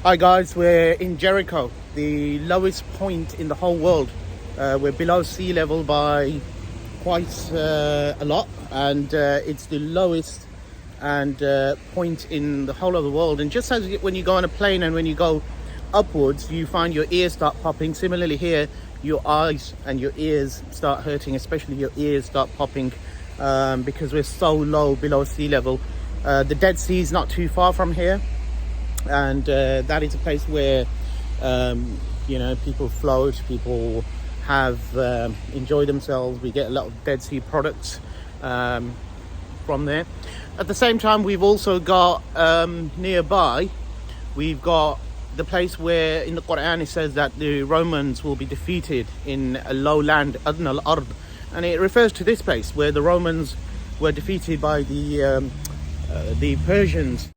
Hi guys, we're in Jericho, the lowest point in the whole world. We're below sea level by quite a lot, and it's the lowest and point in the whole of the world. And just as when you go on a plane and when you go upwards, you find your ears start popping. Similarly here, your eyes and your ears start hurting, especially your ears start popping because we're so low below sea level. The Dead Sea is not too far from here, and that is a place where people float, people have enjoyed themselves. We get a lot of Dead Sea products from there. At the same time, we've also got nearby, we've got the place where in the Quran it says that the Romans will be defeated in a low land, Adna al-Ard, and it refers to this place where the Romans were defeated by the Persians.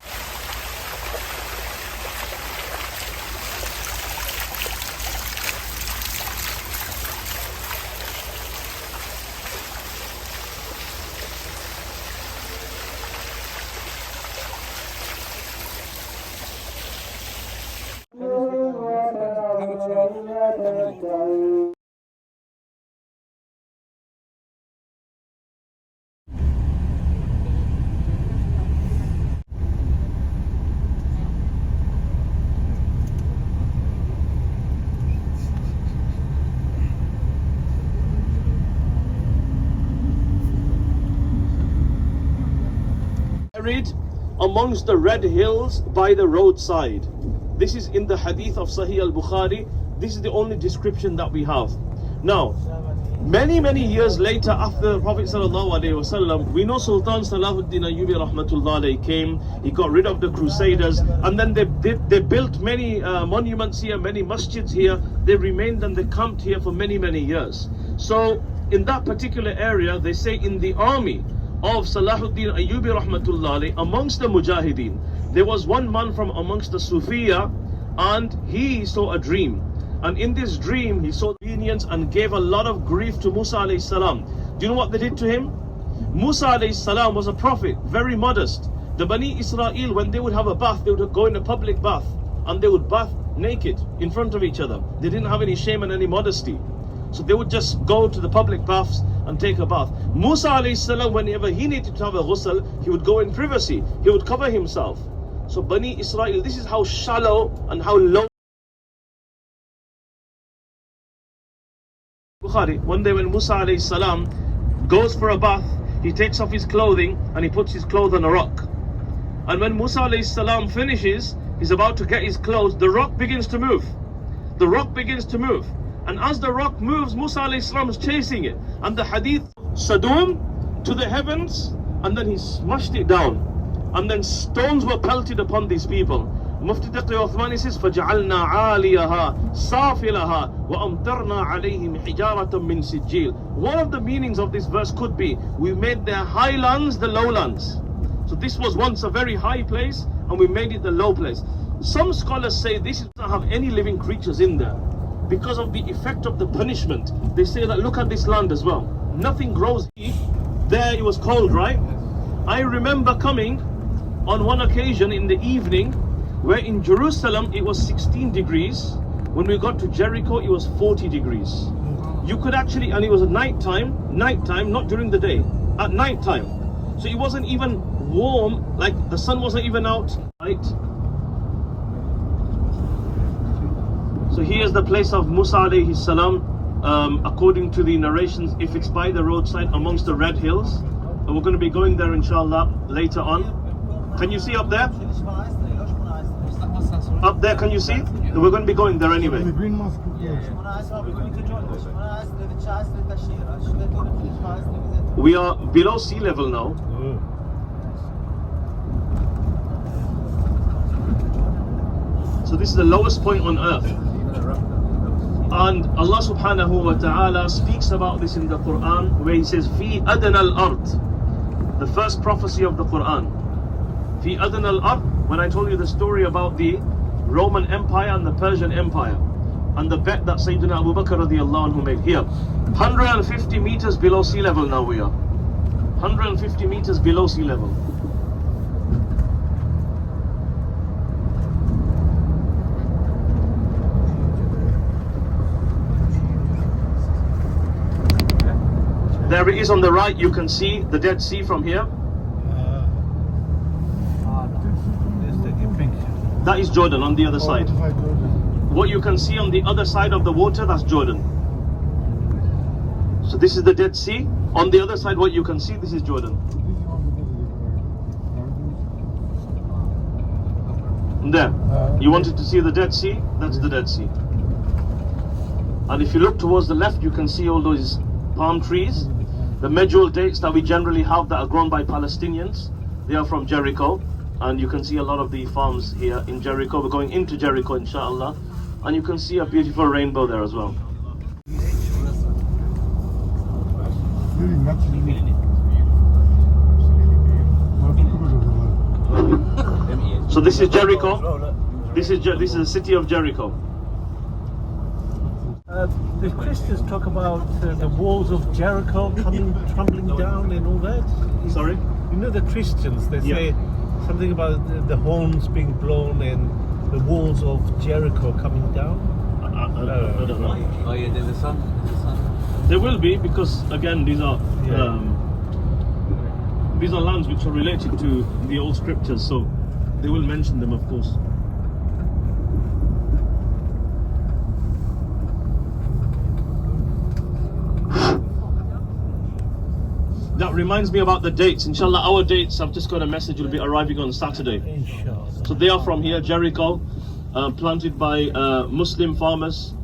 Buried amongst the red hills by the roadside. This is in the hadith of Sahih al-Bukhari. This is the only description that we have. Now, many years later, after the Prophet ﷺ, we know Sultan Salahuddin Ayyubi rahmatullah alayhi came. He got rid of the Crusaders, and then they built many monuments here, many masjids here. They remained and they camped here for many years. So in that particular area, they say in the army of Salahuddin Ayyubi rahmatullah alayhi, amongst the Mujahideen, there was one man from amongst the Sufiya, and he saw a dream. And in this dream, he saw lenience and gave a lot of grief to Musa alayhi salam. Do you know what they did to him? Musa alayhi salam was a prophet, very modest. The Bani Israel, when they would have a bath, they would go in a public bath, and they would bath naked in front of each other. They didn't have any shame and any modesty. So they would just go to the public baths and take a bath. Musa alayhi salam, whenever he needed to have a ghusl, he would go in privacy. He would cover himself. So Bani Israel, this is how shallow and how low. Bukhari, one day when Musa alayhi salam goes for a bath, he takes off his clothing and he puts his clothes on a rock. And when Musa alayhi salam finishes, he's about to get his clothes, the rock begins to move. The rock begins to move. And as the rock moves, Musa alayhi salam is chasing it. And the hadith, Sadum to the heavens, and then he smashed it down. And then stones were pelted upon these people. Mufti Taqi Uthmani says, فَجَعَلْنَا عَالِيَهَا صَافِلَهَا وَأَمْطَرْنَا عَلَيْهِمْ حِجَارَةً مِّن سِجِّيلٍ. One of the meanings of this verse could be, we made their highlands the lowlands. So this was once a very high place, and we made it the low place. Some scholars say this doesn't have any living creatures in there, because of the effect of the punishment. They say that look at this land as well. Nothing grows here. There it was cold, right? I remember coming on one occasion in the evening, where in Jerusalem it was 16 degrees. When we got to Jericho, it was 40 degrees. You could actually, and it was at nighttime, not during the day, at nighttime. So it wasn't even warm, like the sun wasn't even out, right? So here's the place of Musa alayhi salam, according to the narrations, if it's by the roadside amongst the red hills. And we're going to be going there inshallah later on. Can you see up there? Up there, can you see? We're going to be going there anyway. We are below sea level now. So this is the lowest point on earth. And Allah subhanahu wa ta'ala speaks about this in the Quran, where he says, Fi adna al-ard. The first prophecy of the Quran. Fi adna al-ard. When I told you the story about the Roman Empire and the Persian Empire, and the bet that Sayyidina Abu Bakr radiallahu anhu made here. 150 meters below sea level now we are. 150 meters below sea level. There it is on the right. You can see the Dead Sea from here. That is Jordan on the other side. What you can see on the other side of the water, that's Jordan. So this is the Dead Sea. On the other side, what you can see, this is Jordan. There. You wanted to see the Dead Sea? That's the Dead Sea. And if you look towards the left, you can see all those palm trees. The medjool dates that we generally have that are grown by Palestinians, they are from Jericho. And you can see a lot of the farms here in Jericho. We're going into Jericho, inshallah. And you can see a beautiful rainbow there as well. So this is Jericho. This is the city of Jericho. The Christians talk about the walls of Jericho coming crumbling down and all that. Sorry? You know the Christians, they say something about the horns being blown and the walls of Jericho coming down. I don't know. Oh yeah, there's a sun. There will be, because again these are lands which are related to the old scriptures, so they will mention them, of course. That reminds me about the dates. Inshallah, our dates, I've just got a message, will be arriving on Saturday. Inshallah. So they are from here, Jericho, planted by Muslim farmers,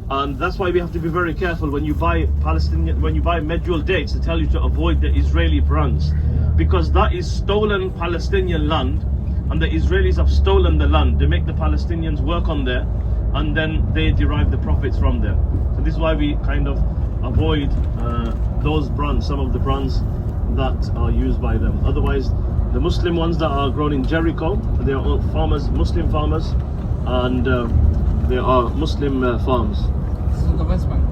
and that's why we have to be very careful when you buy medjool dates. They tell you to avoid the Israeli brands, because that is stolen Palestinian land, and the Israelis have stolen the land. They make the Palestinians work on there, and then they derive the profits from there. So this is why we kind of avoid those brands, some of the brands that are used by them. Otherwise, the Muslim ones that are grown in Jericho, they are all farmers, Muslim farmers, and they are Muslim farms. This is the West Bank.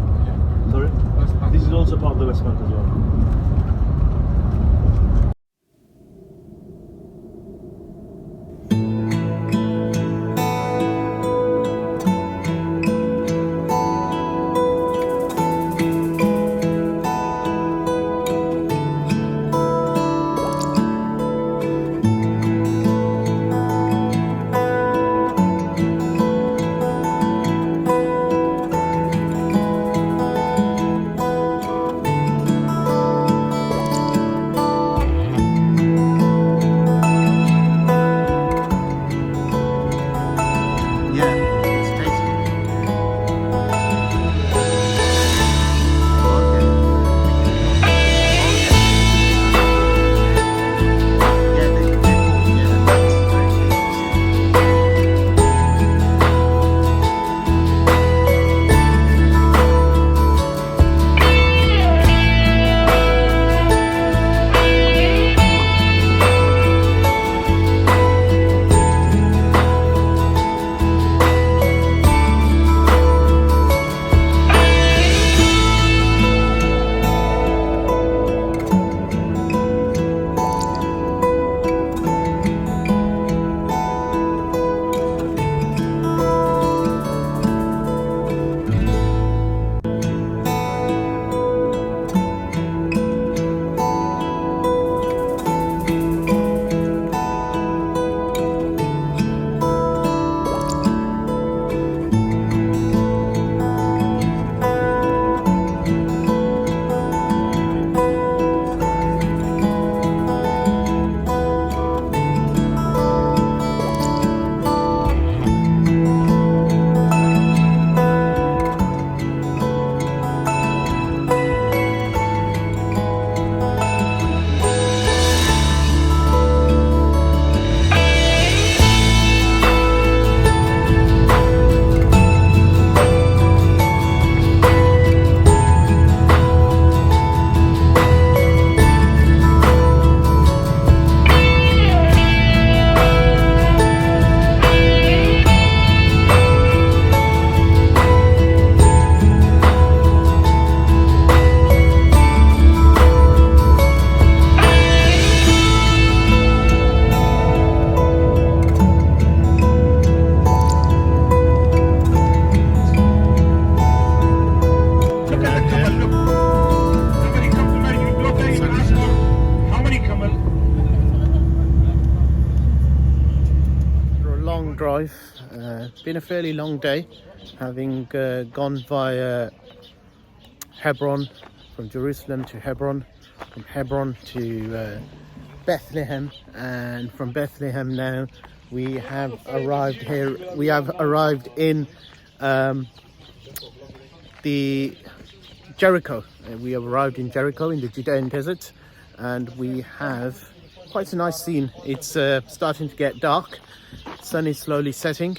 Sorry? West Bank. This is also part of the West Bank as well. drive. Been a fairly long day, having gone via Hebron, from Jerusalem to Hebron, from Hebron to Bethlehem, and from Bethlehem now we have arrived here. We have arrived in the Jericho. We have arrived in Jericho in the Judean desert, and we have quite a nice scene. It's starting to get dark. Sun is slowly setting,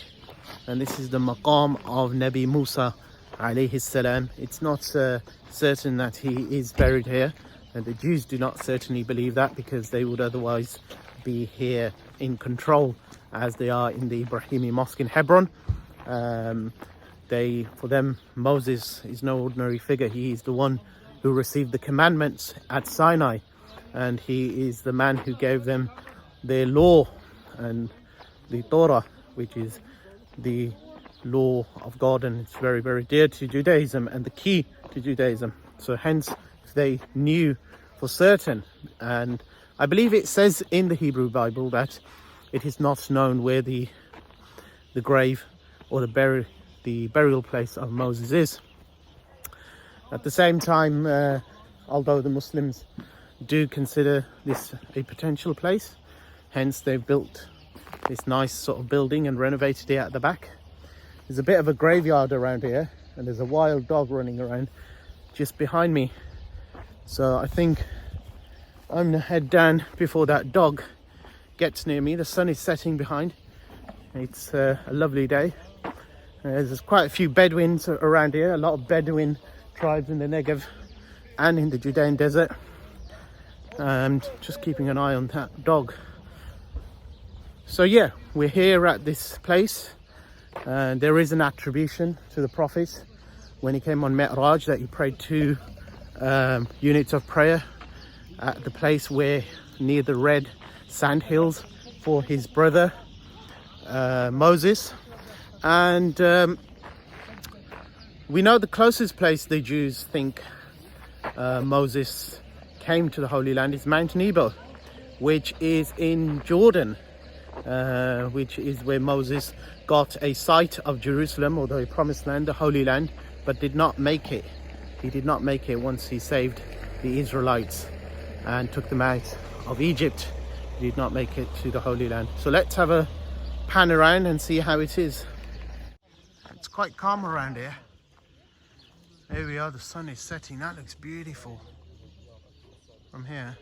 and this is the maqam of Nabi Musa alayhi salam. It's not certain that he is buried here, and the Jews do not certainly believe that, because they would otherwise be here in control as they are in the Ibrahimi Mosque in Hebron. For them, Moses is no ordinary figure. He is the one who received the commandments at Sinai, and he is the man who gave them their law and the Torah, which is the law of God, and it's very, very dear to Judaism and the key to Judaism. So hence, if they knew for certain, and I believe it says in the Hebrew Bible that it is not known where the grave or the burial place of Moses is. At the same time, although the Muslims do consider this a potential place, hence they've built this nice sort of building and renovated it at the back. There's a bit of a graveyard around here, and there's a wild dog running around just behind me. So I think I'm gonna head down before that dog gets near me. The sun is setting behind. It's a lovely day. There's quite a few Bedouins around here, a lot of Bedouin tribes in the Negev and in the Judean desert. Just keeping an eye on that dog. So yeah, we're here at this place. There is an attribution to the Prophet when he came on Mi'raj that he prayed 2 units of prayer at the place where near the red sand hills for his brother Moses. And we know the closest place the Jews think Moses came to the Holy Land is Mount Nebo, which is in Jordan, which is where Moses got a sight of Jerusalem, or the Promised Land, the Holy Land, but did not make it. He did not make it once he saved the Israelites and took them out of Egypt. He did not make it to the Holy Land. So let's have a pan around and see how it is. It's quite calm around here. There we are, the sun is setting. That looks beautiful from here.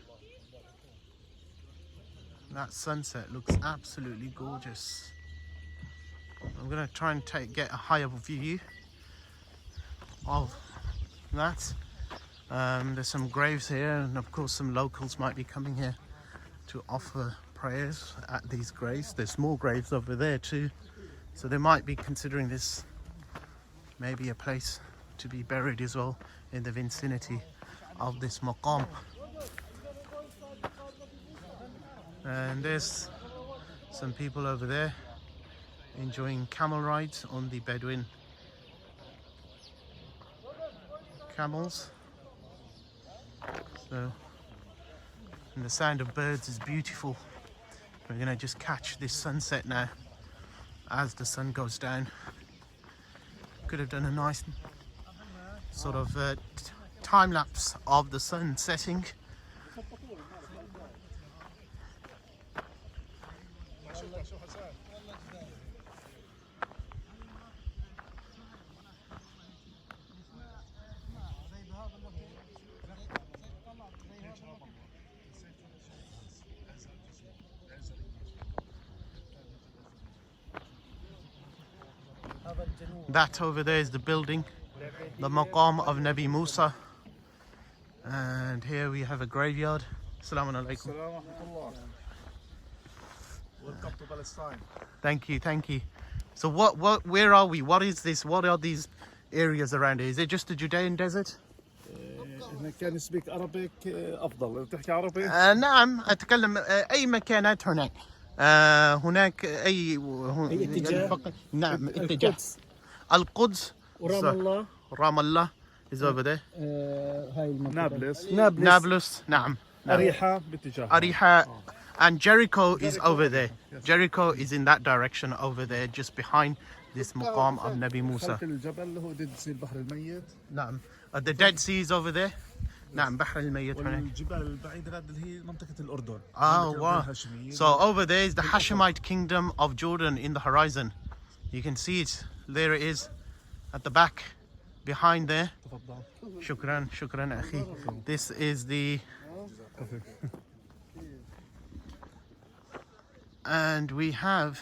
That sunset looks absolutely gorgeous. I'm going to try and get a higher view of that. There's some graves here, and of course some locals might be coming here to offer prayers at these graves. There's more graves over there too, so they might be considering this maybe a place to be buried as well in the vicinity of this maqam. And there's some people over there enjoying camel rides on the Bedouin camels. So, and the sound of birds is beautiful. We're gonna just catch this sunset now as the sun goes down. Could have done a nice sort of time lapse of the sun setting. That over there is the building, the maqam of Nabi Musa, and here we have a graveyard. Assalamu alaikum. Welcome to Palestine. Thank you, thank you. So where are we? What is this? What are these areas around here? Is it just the Judean desert? كان speak Arabic أفضل. بتحكي عربي؟ نعم أتكلم أي مكانات هناك. هناك أي اتجاه؟ نعم اتجاه. القدس ورام الله. رام الله is over there. هاي المنطقة. نابلس. نعم. أريحة باتجاه. أريحة And Jericho is Jericho over over there. there, yes. Jericho is in that direction over there, just behind this maqam of Nabi Musa. خلف الجبل اللي هو ضد البحر الميت. نعم. The Dead Sea is over there. نعم بحر الميت هناك. والجبال البعيدة هذه اللي هي منطقة الأردن. Oh منطقة wow. الهاشميين. So over there is the Hashemite kingdom of Jordan in the horizon. You can see it. There it is at the back, behind there. تفضل. Shukran, shukran akhi. This is the, and we have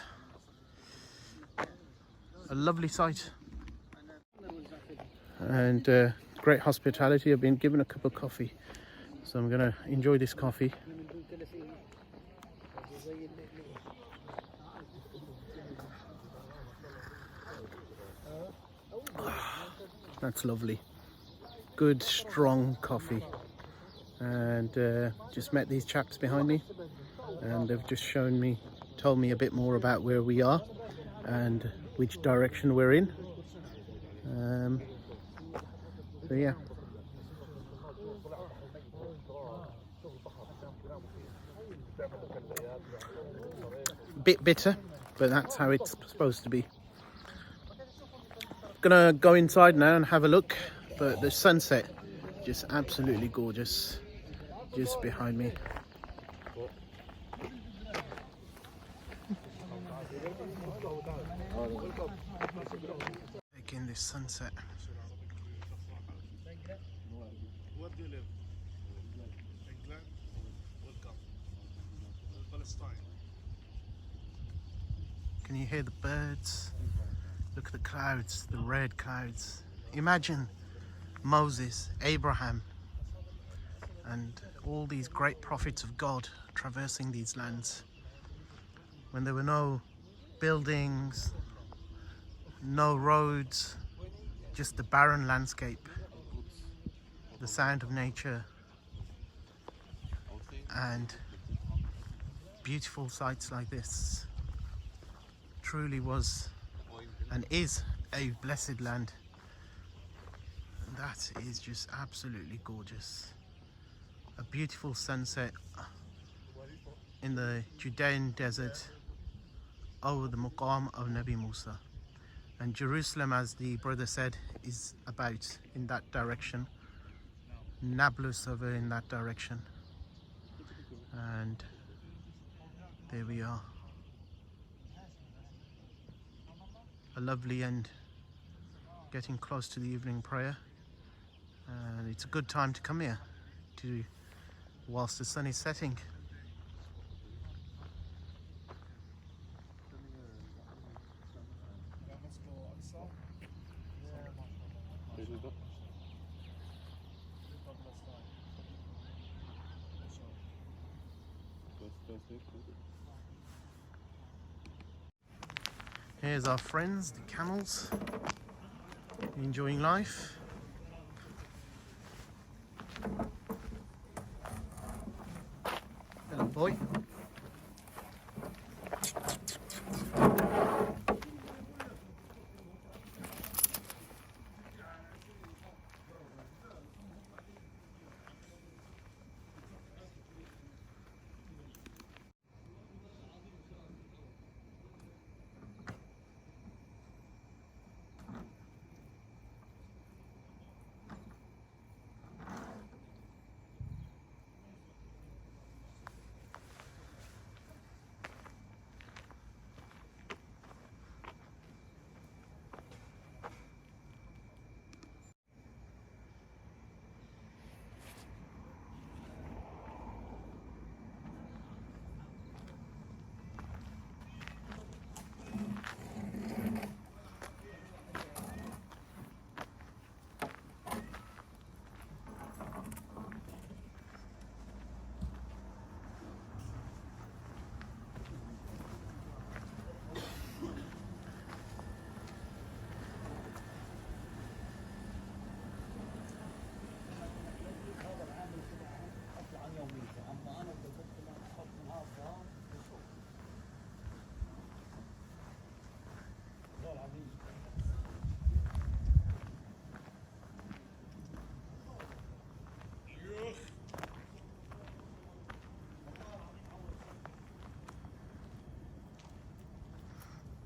a lovely sight and great hospitality. I've been given a cup of coffee, so I'm gonna enjoy this coffee. That's lovely. Good strong coffee. And just met these chaps behind me, and they've just told me a bit more about where we are and which direction we're in. So yeah. Bit bitter, but that's how it's supposed to be. Gonna go inside now and have a look, but the sunset just absolutely gorgeous just behind me. Taking this sunset. Where do you live? England? Welcome. Palestine. Can you hear the birds? Look at the clouds, the red clouds. Imagine Moses, Abraham, and all these great prophets of God traversing these lands when there were no buildings, no roads, just the barren landscape, the sound of nature, and beautiful sights like this. Truly was and is a blessed land. And that is just absolutely gorgeous. A beautiful sunset in the Judean desert over the Maqam of Nabi Musa. And Jerusalem, as the brother said, is about in that direction. Nablus over in that direction. And there we are. A lovely end, getting close to the evening prayer, and it's a good time to come here whilst the sun is setting. Here's our friends, the camels, enjoying life. Hello, boy.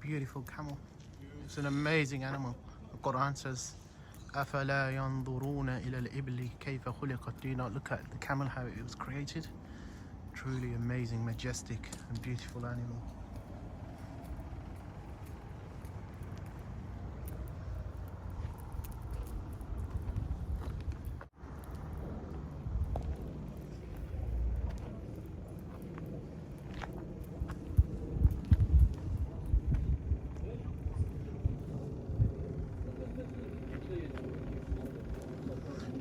beautiful camel. It's an amazing animal. The Quran says, أَفَلَا يَنْظُرُونَ إِلَى الْإِبْلِ كَيْفَ خُلِقَتْ. Do you not look at the camel, how it was created? Truly amazing, majestic and beautiful animal.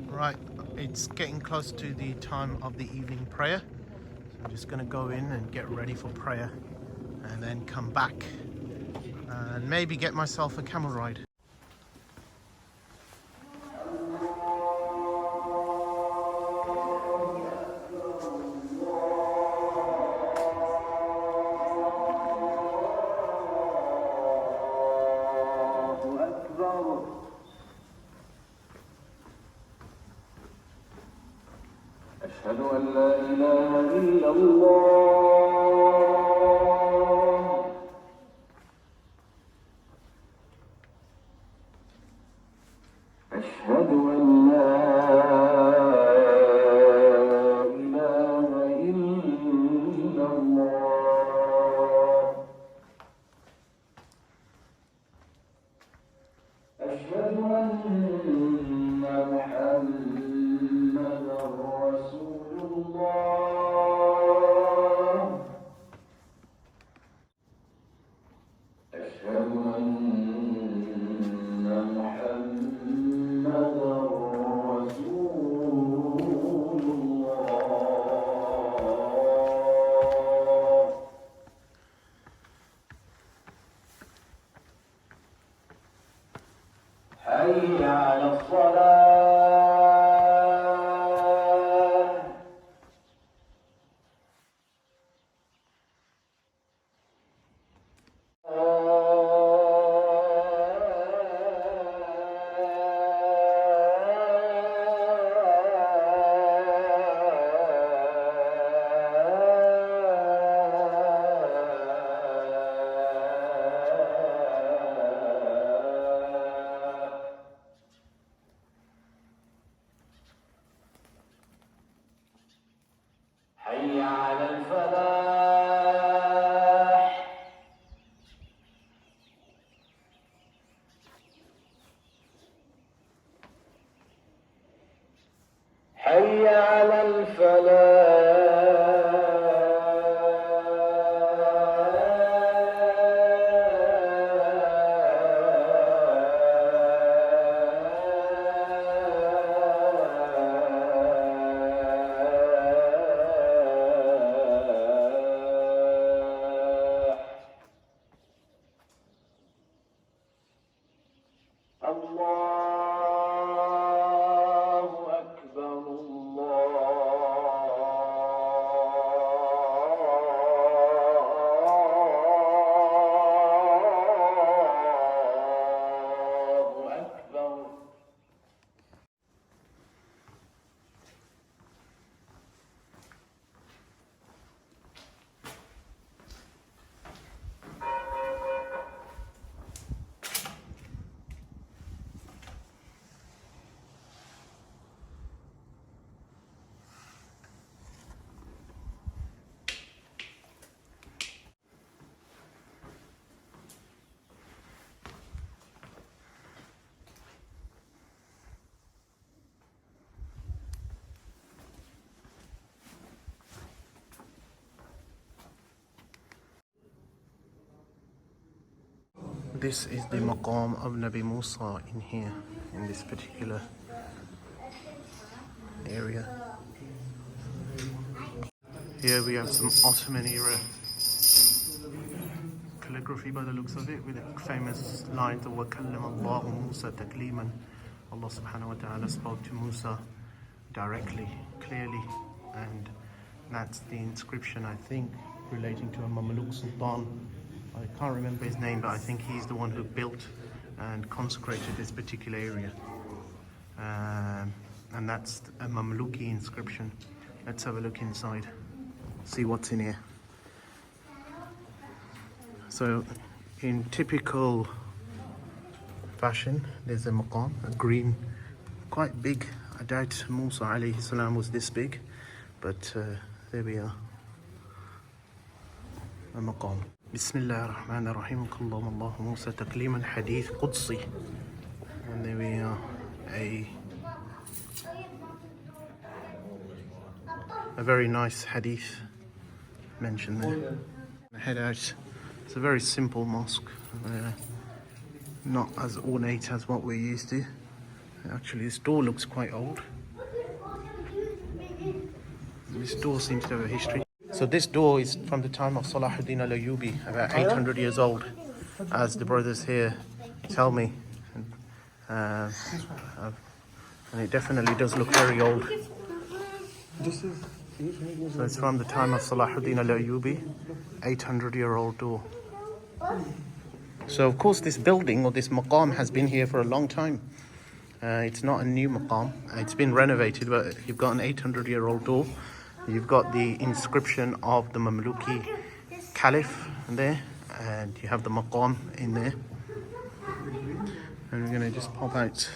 Right, it's getting close to the time of the evening prayer. So I'm just going to go in and get ready for prayer and then come back and maybe get myself a camel ride. أشهد أن لا إله إلا الله أشهد أن لا إله إلا الله أشهد أن محمدا رسول الله أشهد أن محمدا رسول الله حي على الصلاة حي على الفلاح حي على الفلاح الله أكبر الله أكبر This is the maqam of Nabi Musa in here, in this particular area. Here we have some Ottoman era calligraphy by the looks of it, with the famous lines of وَكَلَّمَ اللَّهُ مُوسَى تَكْلِيمًا. Allah subhanahu wa ta'ala spoke to Musa directly, clearly, and that's the inscription, I think, relating to a Mamluk Sultan. I can't remember his name, but I think he's the one who built and consecrated this particular area. And that's a Mamluki inscription. Let's have a look inside, see what's in here. So in typical fashion, there's a maqam, a green, quite big. I doubt Musa alayhi salam was this big, but there we are. A maqam. Bismillah ar-Rahman ar-Rahim. Kallam Allah Musa takliman hadith Qudsi. And there we are. A very nice hadith mentioned there. Head out. It's a very simple mosque, not as ornate as what we're used to. Actually, this door looks quite old. This door seems to have a history. So this door is from the time of Salahuddin al-Ayyubi, about 800 years old, as the brothers here tell me. And it definitely does look very old. So it's from the time of Salahuddin al-Ayyubi, 800-year-old door. So of course this building or this maqam has been here for a long time. It's not a new maqam. It's been renovated, but you've got an 800-year-old door. You've got the inscription of the Mamluki Caliph there, and you have the maqam in there. And we're going to just pop out.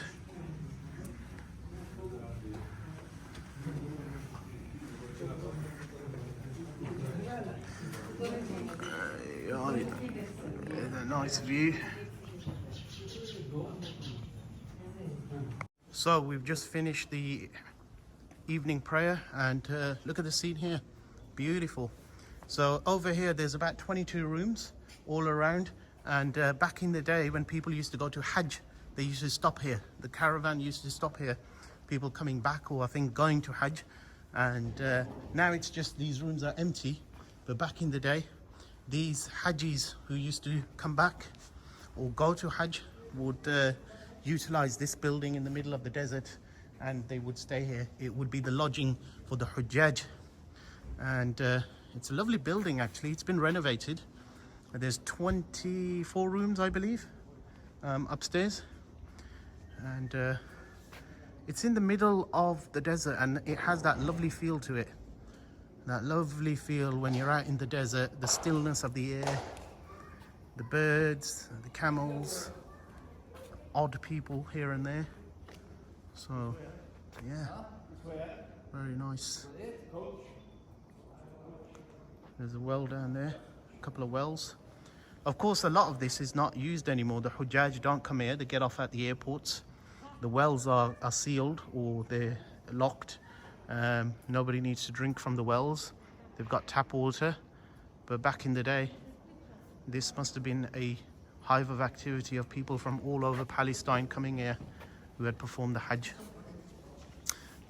A nice view. So we've just finished the evening prayer, and look at the scene here. Beautiful. So over here there's about 22 rooms all around, and back in the day when people used to go to Hajj, they used to stop here. The caravan used to stop here, people coming back or I think going to Hajj. And now it's just these rooms are empty, but back in the day these Hajjis who used to come back or go to Hajj would utilize this building in the middle of the desert, and they would stay here. It would be the lodging for the Hujjaj, and it's a lovely building actually. It's been renovated. There's 24 rooms I believe upstairs, and it's in the middle of the desert, and it has that lovely feel to it. That lovely feel when you're out in the desert, the stillness of the air, the birds, the camels, odd people here and there. So yeah, very nice. There's a well down there, a couple of wells. Of course, a lot of this is not used anymore. The Hujjaj don't come here, they get off at the airports. The wells are sealed or they're locked. Nobody needs to drink from the wells. They've got tap water. But back in the day, this must have been a hive of activity of people from all over Palestine coming here who had performed the Hajj.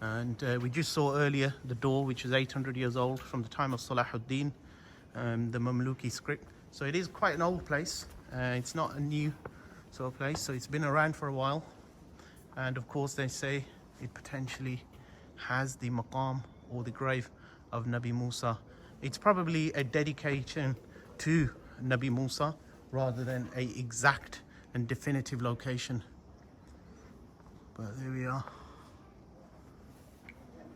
And we just saw earlier the door, which is 800 years old, from the time of Salahuddin, the Mamluki script. So it is quite an old place. It's not a new sort of place, so it's been around for a while. And of course they say it potentially has the maqam or the grave of Nabi Musa. It's probably a dedication to Nabi Musa rather than a exact and definitive location. But there we are.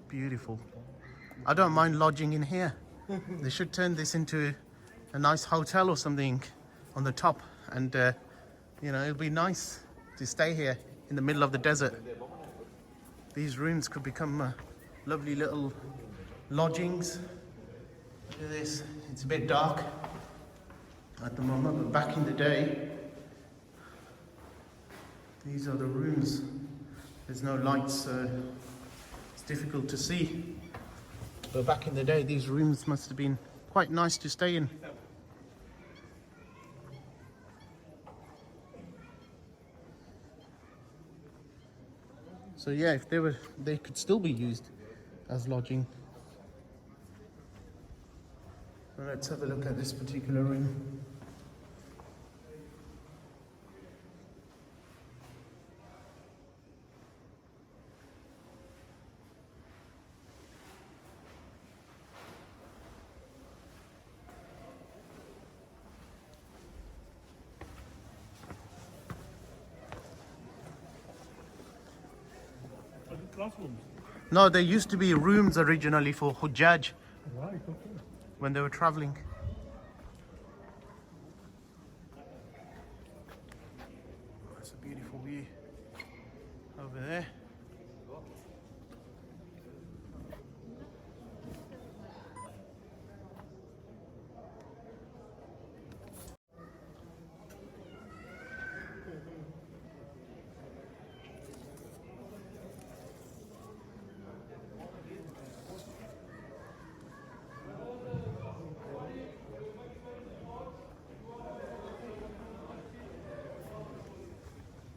Beautiful. I don't mind lodging in here. They should turn this into a nice hotel or something on the top, and you know, it'll be nice to stay here in the middle of the desert. These rooms could become lovely little lodgings. Look at this. It's a bit dark at the moment, but back in the day, these are the rooms. There's no lights, so it's difficult to see. But back in the day, these rooms must have been quite nice to stay in. So yeah, if they could still be used as lodging. Well, let's have a look at this particular room. Classrooms. No, there used to be rooms originally for Hujjaj Right, okay. when they were traveling.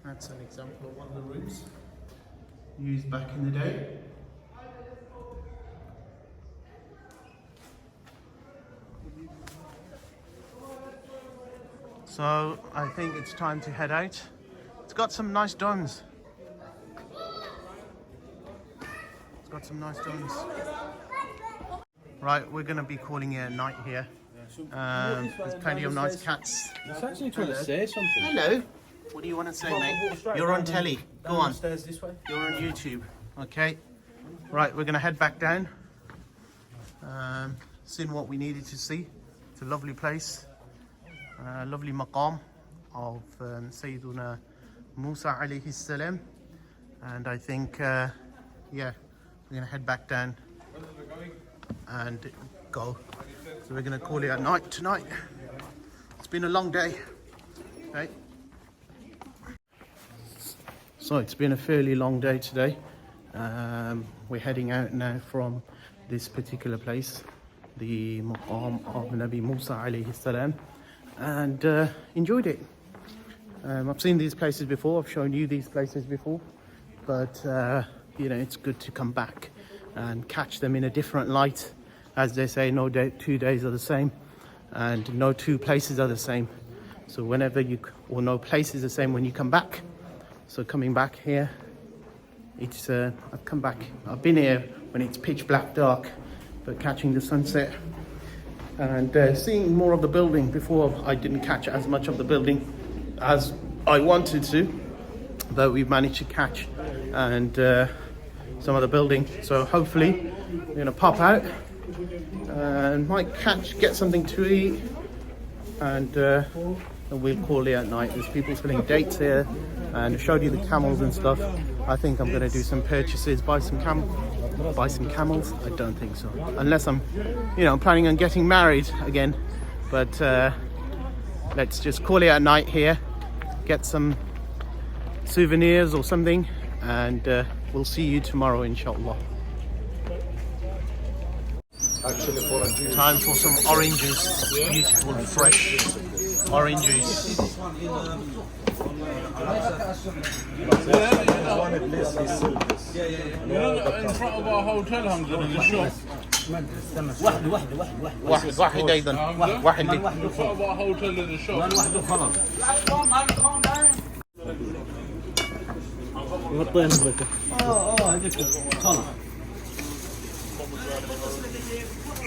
That's an example of one of the rooms used back in the day. So I think it's time to head out. It's got some nice domes. It's got some nice domes. Right, we're going to be calling it a night here. There's plenty of nice cats. It's actually trying to say something. Hello. What do you want to say, mate? You're on telly. Go on. Stairs this way. You're on YouTube. Okay. Right, we're going to head back down. Seen what we needed to see. It's a lovely place. Lovely maqam of Sayyiduna Musa alayhi salam. And I think, yeah, we're going to head back down and go. So we're going to call it a night tonight. It's been a long day. Okay. So it's been a fairly long day today. We're heading out now from this particular place, the maqam of Nabi Musa alayhi salam, and enjoyed it. I've seen these places before, I've shown you these places before, but you know, it's good to come back and catch them in a different light. As they say, no 2 days are the same, and no 2 places are the same. So whenever or no place is the same when you come back. So coming back here, it's I've come back. I've been here when it's pitch black dark, but catching the sunset and seeing more of the building. Before I didn't catch as much of the building as I wanted to, but we've managed to catch and some of the building. So hopefully we're gonna pop out and might get something to eat, and we'll call it at night. There's people selling dates here, and I showed you the camels and stuff. I think I'm going to do some purchases, buy some camels. I don't think so, unless I'm, you know, planning on getting married again. But let's just call it at night here, get some souvenirs or something, and we'll see you tomorrow, inshallah. Time for some oranges, beautiful, fresh orange juice. in front of our hotel, Hamza, in the shop. واحد أيضا واحد لي. In front of our hotel in the shop.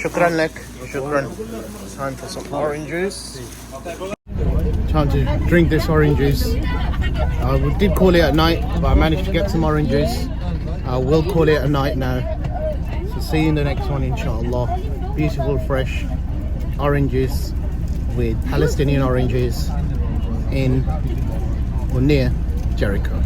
شكرا لك. شكرا. Time for some orange juice. Time to drink this orange juice. I did call it at night, but I managed to get some orange juice. I will call it a night now. So see you in the next one, inshallah. Beautiful, fresh oranges with Palestinian oranges in or near Jericho.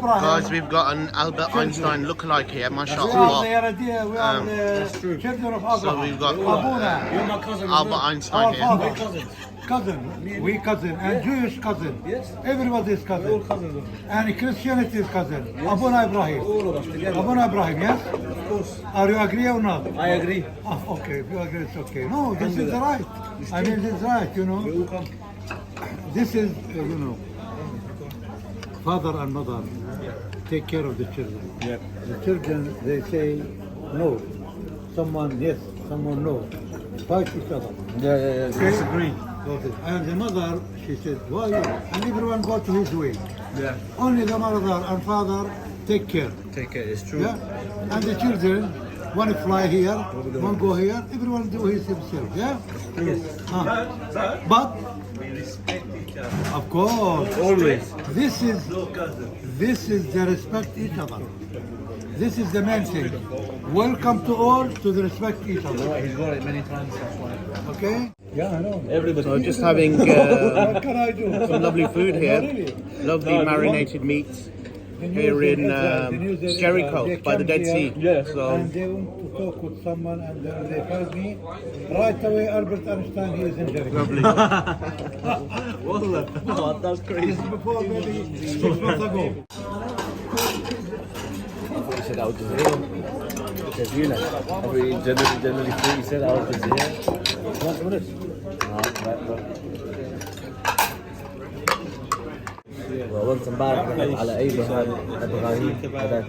Guys, we've got an Albert Einstein lookalike here, mashallah. So we've got Albert Einstein here. Cousin, and Jewish cousin. Yes. Everybody's cousin. All cousins. And Christianity is cousin. Abuna Ibrahim. All of us together. Abuna Ibrahim, yes? Of course. Are you agree or not? I agree. Oh, okay, if you agree, it's okay. No, this is right. I mean, this is right, you know. We all come. This is, you know, father and mother take care of the children. Yeah. The children, they say no. someone yes, someone no. Fight each other. Yeah. Okay? Disagree. Okay. And the mother, she said, why you? And everyone go to his way. Yeah. Only the mother and father take care. Take care. It's true. Yeah. And the children, one fly here, one go here, everyone do his himself. Yeah. Yes. But We respect each other. of course, Always. this is No cousin. this is the respect each other. This is the main thing. Welcome to all to the respect each other. He's got it many times. That's why. Okay. Yeah, I know. Everybody. So just having What can I do? some lovely food here. Really? Lovely marinated meats here in Jericho by the Dead Sea. Yes. So And they want to talk with someone, and they found me right away. Albert Einstein, he is in Jericho. lovely. Wallah. Oh, that's crazy. Before maybe 6 months ago. He said Al Jazeera. Jazeera. Every generally he said Al Jazeera. Want some of this? وانت امبارح رحت على اي هذا ابراهيم هذاك